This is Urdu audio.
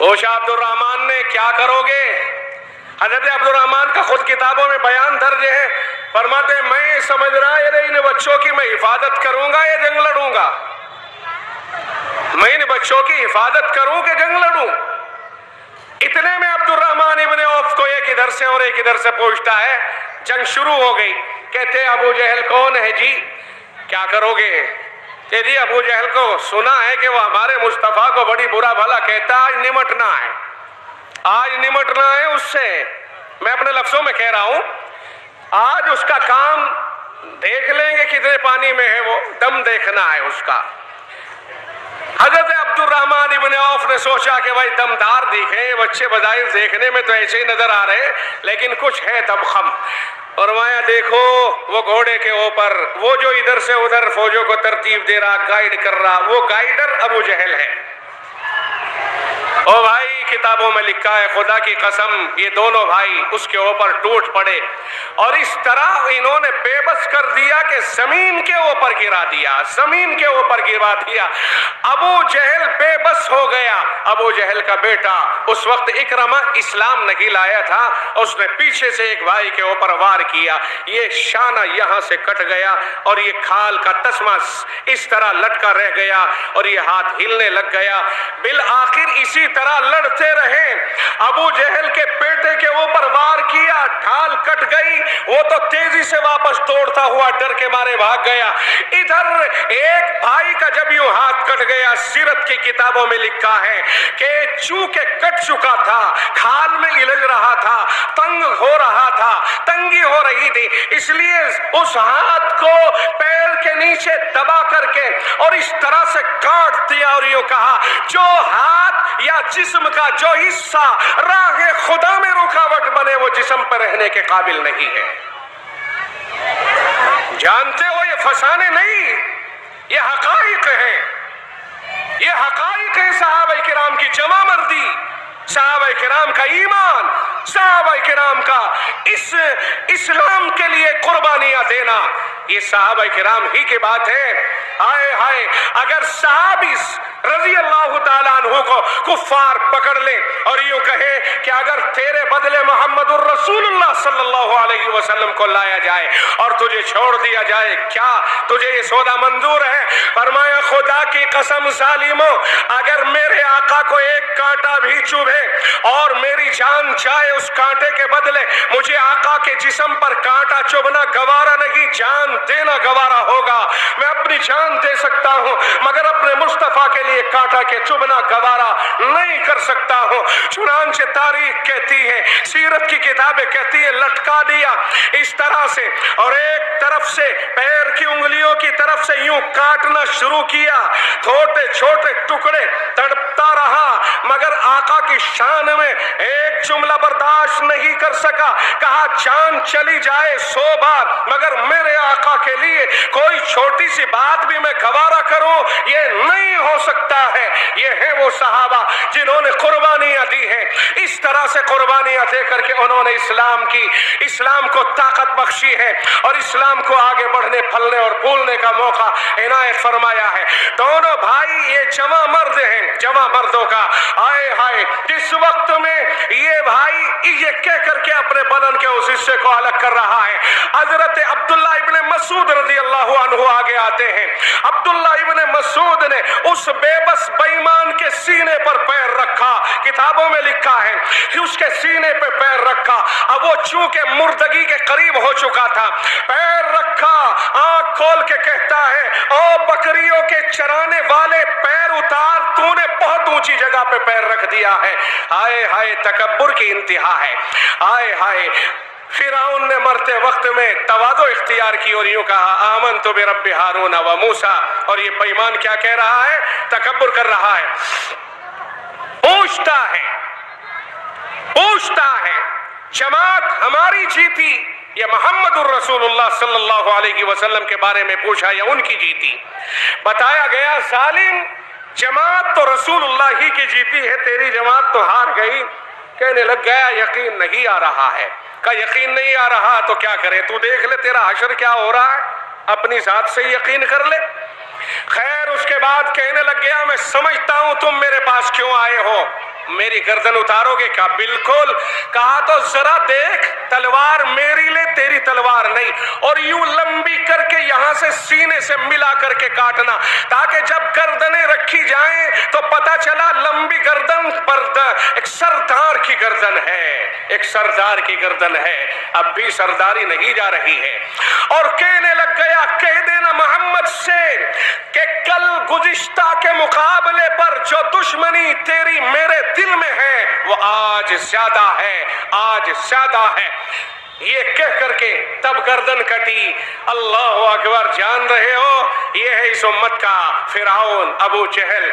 پوچھا عبدالرحمن نے کیا کرو گے؟ حضرت عبدالرحمن کا خود کتابوں میں بیان درج ہے، فرماتے ہیں میں سمجھ رہا ہے ان بچوں کی میں حفاظت کروں گا یا جنگ لڑوں گا، میں ان بچوں کی حفاظت کروں کہ جنگ لڑوں؟ اتنے میں عبدالرحمن ابن عوف کو ایک ادھر سے اور ایک ادھر سے پوچھتا ہے، جنگ شروع ہو گئی۔ کہتے ابو جہل کون ہے جی، کیا کرو گے؟ کہ جی ابو جہل کو سنا ہے کہ وہ ہمارے مصطفیٰ کو بڑی برا بھلا کہتا ہے، آج نمٹنا ہے، آج نمٹنا ہے اس سے۔ میں اپنے لفظوں میں کہہ رہا ہوں، آج اس کا کام دیکھ لیں گے کتنے پانی میں ہے، وہ دم دیکھنا ہے اس کا۔ حضرت عبدالرحمن ابن عوف نے سوچا کہ بھائی دمدار دکھیں، بچے بظاہر دیکھنے میں تو ایسے ہی نظر آ رہے لیکن کچھ ہے دم خم۔ فرمایا دیکھو وہ گھوڑے کے اوپر وہ جو ادھر سے ادھر فوجوں کو ترتیب دے رہا، گائیڈ کر رہا، وہ گائیڈر ابو جہل ہے۔ او بھائی کتابوں میں لکھا ہے، خدا کی قسم یہ دونوں بھائی اس کے اوپر ٹوٹ پڑے اور اس طرح انہوں نے بے بس کر دیا کہ زمین کے اوپر گرا دیا، زمین کے اوپر گرا دیا۔ ابو جہل بے بس ہو گیا۔ ابو جہل کا بیٹا اس وقت اکرمہ اسلام نہیں لایا تھا، اس نے پیچھے سے ایک بھائی کے اوپر وار کیا، یہ شانہ یہاں سے کٹ گیا اور یہ کھال کا تسمہ اس طرح لٹکا رہ گیا اور یہ ہاتھ ہلنے لگ گیا۔ بالآخر اسی طرح لڑتے رہے، ابو جہل کے بیٹے کے اوپر وار کیا، ڈھال کٹ گئی، وہ تو تیزی سے واپس توڑتا ہوا ڈر کے مارے بھاگ گیا۔ ادھر ایک بھائی کا جب یوں ہاتھ کٹ گیا، سیرت کی کتابوں میں لکھا ہے کہ چونکہ کٹ چکا تھا، کھال میں الجھ رہا تھا، تنگ ہو رہا تھا، تنگی ہو رہی تھی، اس لیے اس ہاتھ کو پیر کے نیچے دبا کر کے اور اس طرح سے کاٹ دیا اور یوں کہا جو ہاتھ یا جسم کا جو حصہ راہ خدا میں رکاوٹ بنے وہ جسم پر رہنے کے قابل نہیں ہے۔ جانتے ہو یہ فسانے نہیں، یہ حقائق ہیں، یہ حقائق ہیں صحابہ کرام کی جمع مردی، صحابہ کرام کا ایمان، صحابہ کرام کا اس اسلام کے لیے قربانیاں دینا، یہ صحابہ کرام ہی کی بات ہے۔ ہائے ہائے اگر صحابی رضی اللہ تعالیٰ عنہ کو کفار پکڑ لے اور یوں کہے کہ اگر تیرے بدلے محمد الرسول اللہ صلی اللہ علیہ وسلم کو لایا جائے اور تجھے چھوڑ دیا جائے، کیا تجھے یہ سودا منظور ہے؟ فرمایا خدا کی قسم ظالموں، اگر میرے آقا کو ایک کانٹا بھی چبھے اور میری جان جائے اس کانٹے کے بدلے، مجھے آقا کے جسم پر کانٹا چبھنا گوارا نہیں، جان دینا گوارا ہوگا۔ میں اپنی جان دے سکتا ہوں مگر اپنے مصطفیٰ کے لیے کانٹا کے چبھنا گوارا نہیں کر سکتا ہوں۔ چنانچہ تاریخ کہتی ہے، سیرت کی کتابیں کہتی ہے، لٹکا دیا اس طرح سے اور ایک طرف سے پیر کی انگلیوں کی طرف سے یوں کاٹنا شروع کیا، چھوٹے چھوٹے ٹکڑے، تڑپتا رہا مگر آقا کی شان میں ایک جملہ برداشت نہیں کر سکا، کہا جان چلی جائے 100 بار مگر میرے آقا کے لیے کوئی چھوٹی سی بات بھی میں گوارا کروں یہ نہیں ہو سکتا ہے۔ یہ ہیں وہ صحابہ جنہوں نے قربانیاں دی ہیں، اس طرح سے قربانیاں دے کر کے انہوں نے اسلام کو طاقت بخشی ہے اور اسلام کو آگے بڑھنے پھلنے اور پھولنے کا موقع عنایت فرمایا ہے۔ دونوں بھائی یہ جمع مرد ہیں، جمع مردوں کا آئے ہائے جس وقت میں یہ بھائی یہ کہہ کر کے اپنے بدن کے اس حصے کو الگ کر رہا ہے، حضرت عبداللہ ابن مسعود رضی اللہ عنہ آگے آتے ہیں۔ عبداللہ ابن مسعود نے اس بے بس بے ایمان کے سینے پر پیر رکھا، کتابوں میں لکھا ہے کہ اس کے سینے پہ پیر رکھا، اب وہ چونکہ مردگی کے قریب ہو چکا تھا، پیر رکھا، آنکھ کھول کے کہتا ہے او بکریوں کے چرانے والے پیر اتار، تو نے بہت اونچی جگہ پہ پیر رکھ دیا ہے۔ ہائے ہائے تکبر کی انتہا ہے، ہائے ہائے۔ فرعون نے مرتے وقت میں تواضع اختیار کی اور یوں کہا آمنت برب ہارون و موسیٰ، اور یہ بے ایمان کیا کہہ رہا ہے؟ تکبر کر رہا ہے، پوچھتا ہے جماعت ہماری جیتی یا محمد الرسول اللہ صلی اللہ علیہ وسلم کے بارے میں پوچھا یا ان کی جیتی؟ بتایا گیا ظالم جماعت تو رسول اللہ ہی کی جیتی ہے، تیری جماعت تو ہار گئی۔ کہنے لگ گیا یقین نہیں آ رہا ہے۔ کہ یقین نہیں آ رہا تو کیا کرے، تو دیکھ لے تیرا حشر کیا ہو رہا ہے، اپنی ذات سے یقین کر لے۔ خیر اس کے بعد کہنے لگ گیا میں سمجھتا ہوں تم میرے پاس کیوں آئے ہو، میری گردن اتارو گے؟ کہا بالکل۔ کہا تو ذرا دیکھ، تلوار میری لے، تیری تلوار نہیں، اور یوں لمبی کر کے یہاں سے سینے سے ملا کر کے کاٹنا، تاکہ جب گردنیں رکھی جائیں تو پتہ چلا لمبی گردن پر ایک سردار کی گردن ہے، ایک سردار کی گردن ہے۔ اب بھی سرداری نہیں جا رہی ہے، اور کہنے لگ گیا کہہ دینا محمد سے کہ کل گزشتہ کے مقابلے پر جو دشمنی تیری میرے دل میں ہے وہ آج زیادہ ہے، آج زیادہ ہے۔ یہ کہہ کر کے تب گردن کٹی۔ اللہ اکبر، جان رہے ہو یہ ہے اس امت کا فرعون ابو جہل۔